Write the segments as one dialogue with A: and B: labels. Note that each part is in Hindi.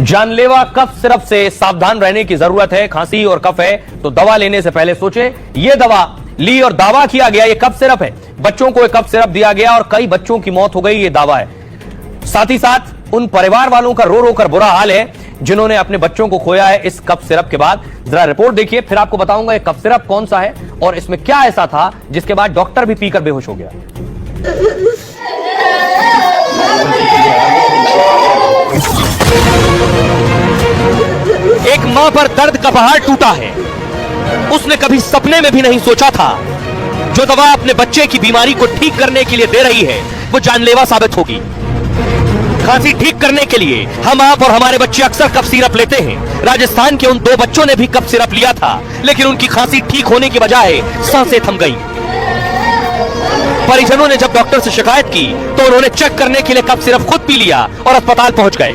A: जानलेवा कफ सिरप से सावधान रहने की जरूरत है। खांसी और कफ है तो दवा लेने से पहले सोचे। ये दवा ली और दावा किया गया ये कफ सिरप है। बच्चों को एक कफ सिरप दिया गया और कई बच्चों की मौत हो गई, ये दावा है। साथ ही साथ उन परिवार वालों का रो रो कर बुरा हाल है जिन्होंने अपने बच्चों को खोया है इस कफ सिरप के बाद। जरा रिपोर्ट देखिए, फिर आपको बताऊंगा ये कफ सिरप कौन सा है और इसमें क्या ऐसा था जिसके बाद डॉक्टर भी पीकर बेहोश हो गया। एक मां पर दर्द का पहाड़ टूटा है। उसने कभी सपने में भी नहीं सोचा था जो दवा अपने बच्चे की बीमारी को ठीक करने के लिए दे रही है वो जानलेवा साबित होगी। खांसी ठीक करने के लिए हम आप और हमारे बच्चे अक्सर कफ सिरप लेते हैं। राजस्थान के उन 2 बच्चों ने भी कफ सिरप लिया था, लेकिन उनकी खांसी ठीक होने की बजाय सांसें थम गई। परिजनों ने जब डॉक्टर से शिकायत की तो उन्होंने चेक करने के लिए कफ सिरप खुद पी लिया और अस्पताल पहुंच गए।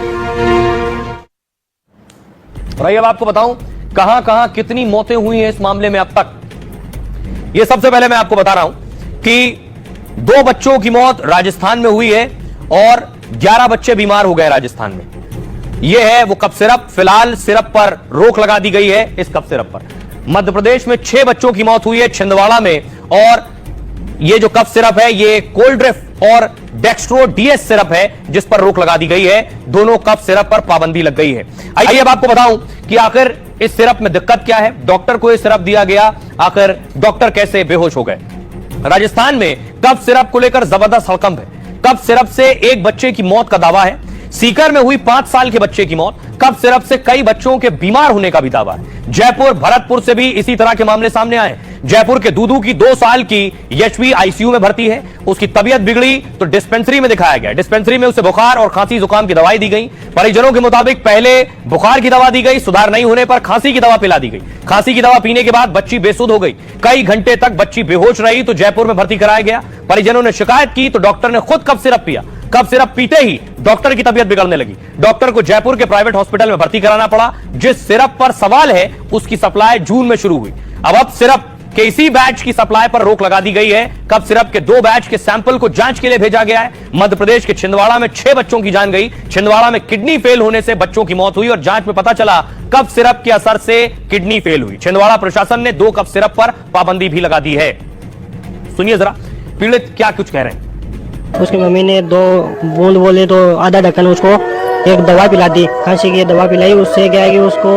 A: भाई अब आपको बताऊं कहां कहां कितनी मौतें हुई हैं इस मामले में अब तक। ये सबसे पहले मैं आपको बता रहा हूं कि 2 बच्चों की मौत राजस्थान में हुई है और 11 बच्चे बीमार हो गए राजस्थान में। यह है वो कफ सिरप। फिलहाल सिरप पर रोक लगा दी गई है इस कफ सिरप पर। मध्य प्रदेश में 6 बच्चों की मौत हुई है छिंदवाड़ा में। और ये जो कफ सिरप है ये कोल्ड्रिफ और डेक्स्ट्रो डीएस सिरप है जिस पर रोक लगा दी गई है। दोनों कफ सिरप पर पाबंदी लग गई है। आइए अब आपको बताऊं कि आखिर इस सिरप में दिक्कत क्या है। डॉक्टर को यह सिरप दिया गया, आखिर डॉक्टर कैसे बेहोश हो गए। राजस्थान में कफ सिरप को लेकर जबरदस्त हड़कंप है। कफ सिरप से एक बच्चे की मौत का दावा है। सीकर में हुई 5 साल के बच्चे की मौत। कफ सिरप से कई बच्चों के बीमार होने का भी दावा है। जयपुर भरतपुर से भी इसी तरह के मामले सामने आए। जयपुर के दूदू की 2 साल की यशवी आईसीयू में भर्ती है। उसकी तबीयत बिगड़ी तो डिस्पेंसरी में दिखाया गया। डिस्पेंसरी में उसे बुखार और खांसी जुकाम की दवाई दी गई। परिजनों के मुताबिक पहले बुखार की दवा दी गई, सुधार नहीं होने पर खांसी की दवा पिला दी गई। खांसी की दवा पीने के बाद बच्ची बेसुध हो गई। कई घंटे तक बच्ची बेहोश रही तो जयपुर में भर्ती कराया गया। परिजनों ने शिकायत की तो डॉक्टर ने खुद कफ सिरप पिया। कफ सिरप पीते ही डॉक्टर की तबीयत बिगड़ने लगी। डॉक्टर को जयपुर के प्राइवेट हॉस्पिटल में भर्ती कराना पड़ा। जिस सिरप पर सवाल है उसकी सप्लाई जून में शुरू हुई। अब सिरप के इसी बैच की सप्लाई पर रोक लगा दी गई है। कफ सिरप के 2 बैच के सैंपल को जांच के लिए भेजा गया है। मध्य प्रदेश के छिंदवाड़ा में 6 बच्चों की जान गई। छिंदवाड़ा में किडनी फेल होने से बच्चों की मौत हुई और जांच में पता चला कफ सिरप के असर से किडनी फेल हुई। छिंदवाड़ा प्रशासन ने 2 कफ सिरप पर पाबंदी भी लगा दी है। सुनिए जरा पीड़ित क्या कुछ कह रहे हैं।
B: उसकी मम्मी ने 2 बूंद बोले तो आधा ढक्कन उसको एक दवा पिला दी। खांसी की दवा पिलाई, उससे क्या है कि उसको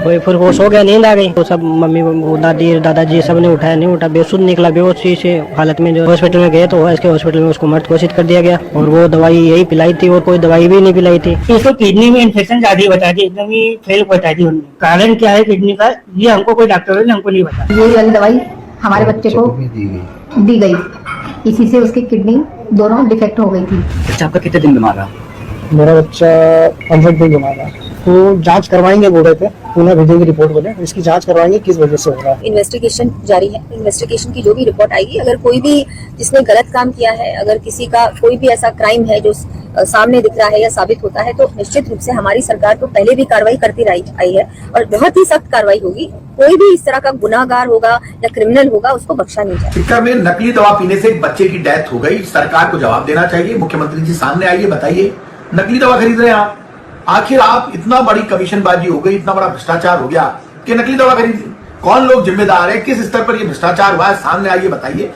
B: फिर वो सो गया, नींद आ गई। तो सब मम्मी दादी दादाजी सब ने उठाया, नहीं उठा, बेसुध निकला। बेहोशी से हालत में जो हॉस्पिटल में गए तो इसके हॉस्पिटल में उसको मृत घोषित कर दिया गया और वो दवाई यही पिलाई थी और कोई दवाई भी नहीं पिलाई थी।
C: इसको किडनी में इन्फेक्शन ज्यादा बता दी, एकदम ही फेल बता दी उन्होंने। कारण क्या है किडनी का ये हमको कोई डॉक्टर ने हमको नहीं बताया।
D: ये वाली दवाई हमारे बच्चे को दी गई, इसी से उसकी किडनी दोनों डिफेक्ट हो गई थी।
E: बच्चा आपका कितने दिन बीमार रहा?
F: मेरा बच्चा 15 दिन बीमार रहा। तो जांच करवाएंगे बोर्ड पे, पुनः भेजेगी रिपोर्ट बोले, इसकी जांच करवाएंगे किस वजह से हो रहा है।
G: इन्वेस्टिगेशन जारी है। इन्वेस्टिगेशन की जो भी रिपोर्ट आएगी, अगर कोई भी जिसने गलत काम किया है, अगर किसी का कोई भी ऐसा क्राइम है जो सामने दिख रहा है या साबित होता है तो निश्चित रूप से हमारी सरकार तो पहले भी कार्रवाई करती आई है और बहुत ही सख्त कार्रवाई होगी। कोई भी इस तरह का गुनाहगार होगा या क्रिमिनल होगा उसको बख्शा नहीं जाएगा।
H: सीकर में नकली दवा पीने से एक बच्चे की डेथ हो गई। सरकार को जवाब देना चाहिए। मुख्यमंत्री जी सामने आइए, बताइए नकली दवा खरीद रहे हैं आप। आखिर आप इतना बड़ी कमीशनबाजी हो गई, इतना बड़ा भ्रष्टाचार हो गया कि नकली दवा खरीद। कौन लोग जिम्मेदार है, किस स्तर पर यह भ्रष्टाचार हुआ है, सामने आइए बताइए।